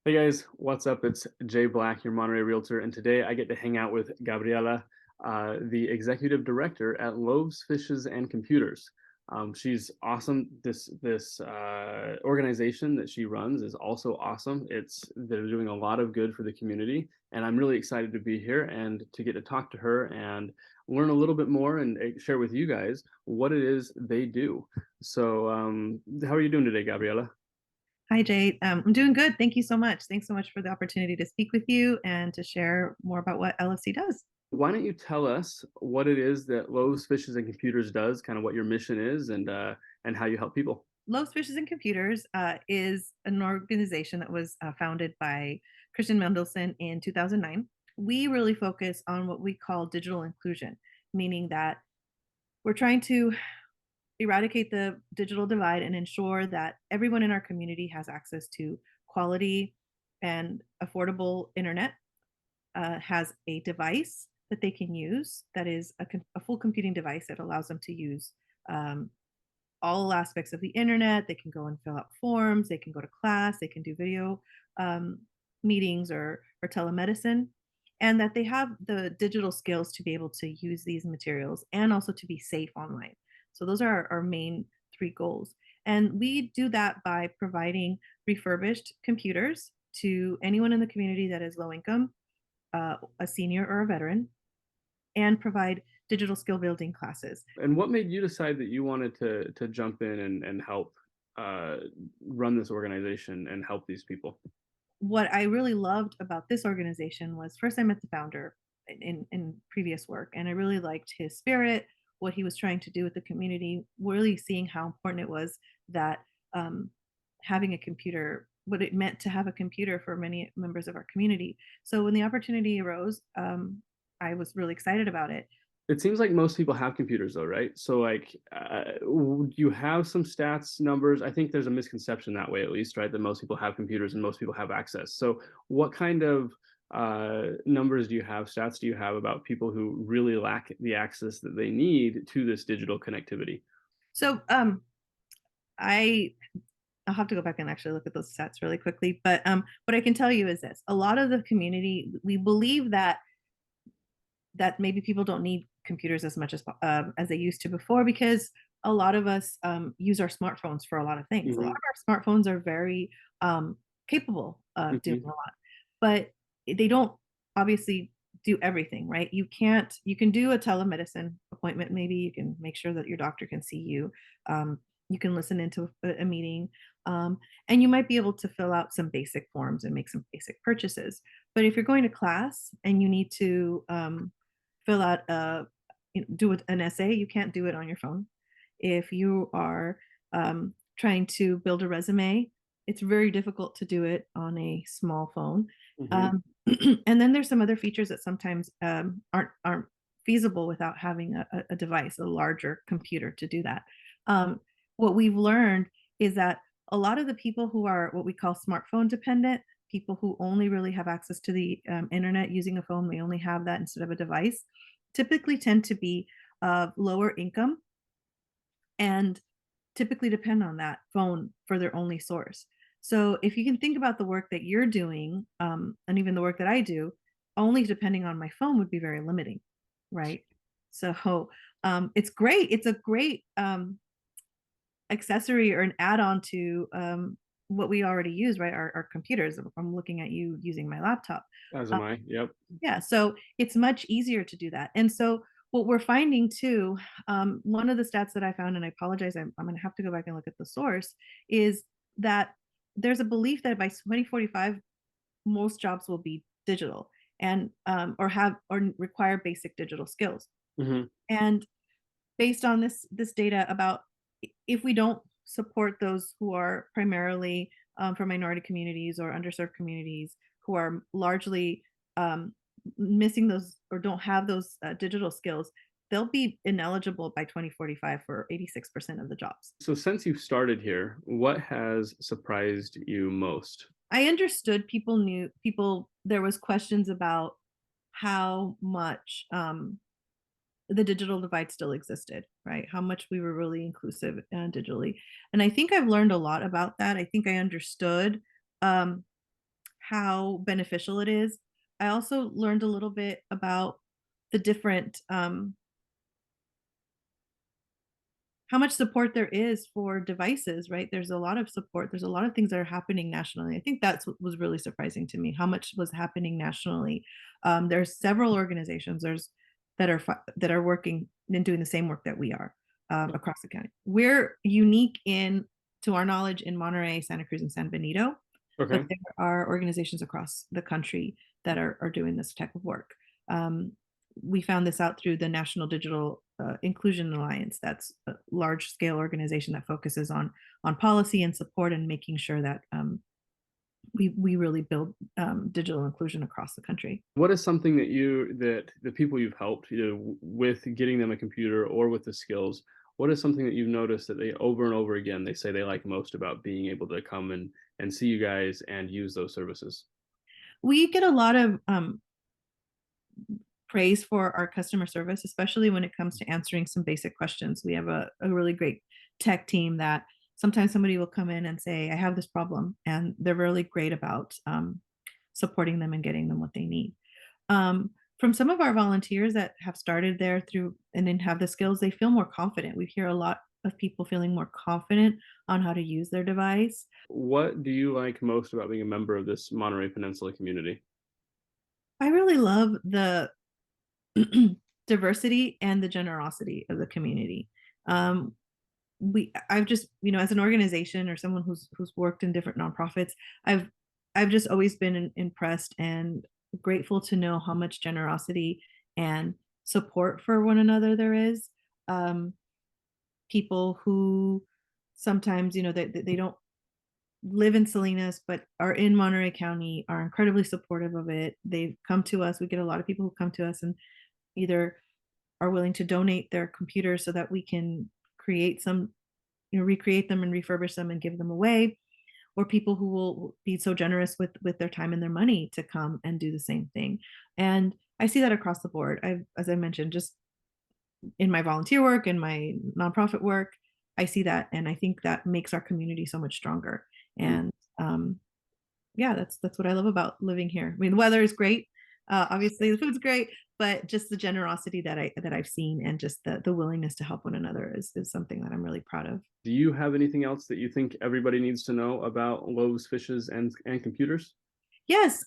Hey guys, what's up? It's Jay Black, your Monterey Realtor, and today I get to hang out with Gabriela, the executive director at Loaves Fishes and Computers. She's awesome. This organization that she runs is also awesome. They're doing a lot of good for the community, and I'm really excited to be here and to get to talk to her and learn a little bit more and share with you guys what it is they do. So, how are you doing today, Gabriela? Hi, Jade. I'm doing good. Thank you so much. Thanks so much for the opportunity to speak with you and to share more about what LFC does. Why don't you tell us what it is that Lowe's Fishes and Computers does, kind of what your mission is, and how you help people? Loaves Fishes and Computers is an organization that was founded by Christian Mendelson in 2009. We really focus on what we call digital inclusion, meaning that we're trying to eradicate the digital divide and ensure that everyone in our community has access to quality and affordable internet, has a device that they can use that is a full computing device that allows them to use um, all aspects of the internet. They can go and fill out forms, they can go to class, they can do video um, meetings or telemedicine, and that they have the digital skills to be able to use these materials and also to be safe online. So those are our main three goals. And we do that by providing refurbished computers to anyone in the community that is low income, a senior or a veteran, and provide digital skill building classes. And what made you decide that you wanted to jump in and help uh, run this organization and help these people? What I really loved about this organization was first I met the founder in previous work, and I really liked his spirit, what he was trying to do with the community, really seeing how important it was that um, having a computer, what it meant to have a computer for many members of our community. So when the opportunity arose, I was really excited about it. It seems like most people have computers though, right? So like, you have some stats numbers. I think there's a misconception that way, at least, right? That most people have computers and most people have access. So what kind of numbers do you have, stats do you have about people who really lack the access that they need to this digital connectivity? So I I'll have to go back and actually look at those stats really quickly. But what I can tell you is this: a lot of the community, we believe that maybe people don't need computers as they used to before, because a lot of us use our smartphones for a lot of things. A lot Hmm. of our smartphones are very capable of doing a Hmm. lot, but they don't obviously do everything, right? You can do a telemedicine appointment. Maybe you can make sure that your doctor can see you. You can listen into a meeting, um, and you might be able to fill out some basic forms and make some basic purchases. But if you're going to class and you need to fill out do an essay, you can't do it on your phone. If you are trying to build a resume, it's very difficult to do it on a small phone. Hmm. um, and then there's some other features that sometimes aren't feasible without having a device, a larger computer to do that. um, what we've learned is that a lot of the people who are what we call smartphone dependent, people who only really have access to the internet using a phone, they only have that instead of a device, typically tend to be of lower income and typically depend on that phone for their only source. So if you can think about the work that you're doing, and even the work that I do, only depending on my phone would be very limiting, right? So it's great. It's a great accessory or an add-on to what we already use, right? Our computers. I'm looking at you using my laptop. As Uh, am I. Yep. yeah, so it's much easier to do that. And so what we're finding too, one of the stats that I found, and I apologize, I'm going to have to go back and look at the source, is that there's a belief that by 2045, most jobs will be digital and or require basic digital skills. Hmm. And based on this data about if we don't support those who are primarily from minority communities or underserved communities who are largely um, missing those or don't have those digital skills, they'll be ineligible by 2045 for 86% of the jobs. So since you've started here, what has surprised you most? I understood people, there was questions about how much the digital divide still existed, right? How much we were really inclusive digitally. And I think I've learned a lot about that. I think I understood um, how beneficial it is. I also learned a little bit about the different how much support there is for devices, right? There's a lot of support. There's a lot of things that are happening nationally. I think that's what was really surprising to me, how much was happening nationally. There's several organizations that are working and doing the same work that we are across the county. We're unique in, to our knowledge, in Monterey, Santa Cruz, and San Benito, but Okay. there are organizations across the country that are doing this type of work. We found this out through the National Digital Inclusion Alliance. That's a large scale organization that focuses on policy and support and making sure that we really build digital inclusion across the country. What is something that the people you've helped, with getting them a computer or with the skills, what is something that you've noticed that they over and over again they say they like most about being able to come and see you guys and use those services? We get a lot of praise for our customer service, especially when it comes to answering some basic questions. We have a really great tech team that sometimes somebody will come in and say, I have this problem, and they're really great about supporting them and getting them what they need. From some of our volunteers that have started there through and then have the skills, they feel more confident. We hear a lot of people feeling more confident on how to use their device. What do you like most about being a member of this Monterey Peninsula community? I really love the diversity and the generosity of the community. Um, I've just, as an organization or someone who's worked in different nonprofits, I've just always been impressed and grateful to know how much generosity and support for one another there is. Um, People who sometimes, they don't live in Salinas but are in Monterey County are incredibly supportive of it. They've come to us. We get a lot of people who come to us and either are willing to donate their computers so that we can create some, recreate them and refurbish them and give them away, or people who will be so generous with their time and their money to come and do the same thing. And I see that across the board. As I mentioned, just in my volunteer work and my nonprofit work, I see that, and I think that makes our community so much stronger. And yeah, that's what I love about living here. I mean, the weather is great. Obviously, the food's great, but just the generosity that I've seen and just the willingness to help one another is something that I'm really proud of. Do you have anything else that you think everybody needs to know about Loaves Fishes and Computers? Yes,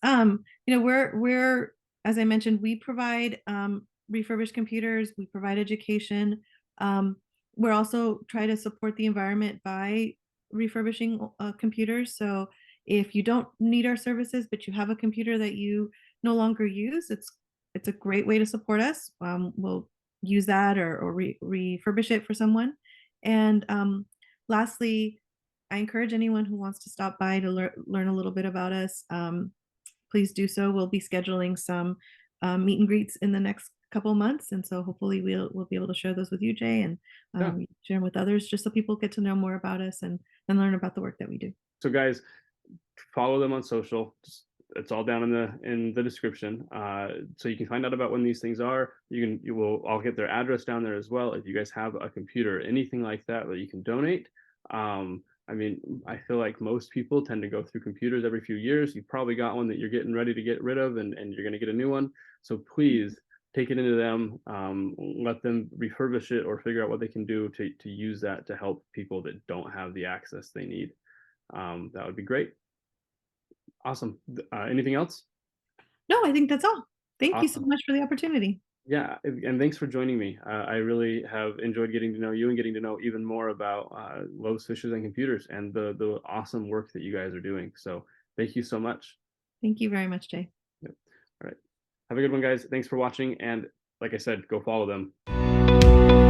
we're as I mentioned, we provide refurbished computers. We provide education. Um, we're also try to support the environment by refurbishing computers. So if you don't need our services, but you have a computer that you no longer use, it's a great way to support us. We'll use that or refurbish it for someone. And lastly, I encourage anyone who wants to stop by to learn a little bit about us. Please do so. We'll be scheduling some meet and greets in the next couple of months, and so hopefully we'll be able to share those with you, Jay, and Yeah. share them with others, just so people get to know more about us and learn about the work that we do. So guys, follow them on social. It's all down in the description, so you can find out about when these things are. I'll get their address down there as well. If you guys have a computer, anything like that that you can donate. I mean, I feel like most people tend to go through computers every few years. You've probably got one that you're getting ready to get rid of, and you're going to get a new one. So please take it into them, let them refurbish it or figure out what they can do to use that to help people that don't have the access they need. That would be great. Awesome. Anything else? No, I think that's all. Thank you so Awesome. much for the opportunity. Yeah, and thanks for joining me. I really have enjoyed getting to know you and getting to know even more about Loaves Fishes and Computers and the awesome work that you guys are doing. So thank you so much. Thank you very much, Jay. Yep. All right. Have a good one, guys. Thanks for watching. And like I said, go follow them.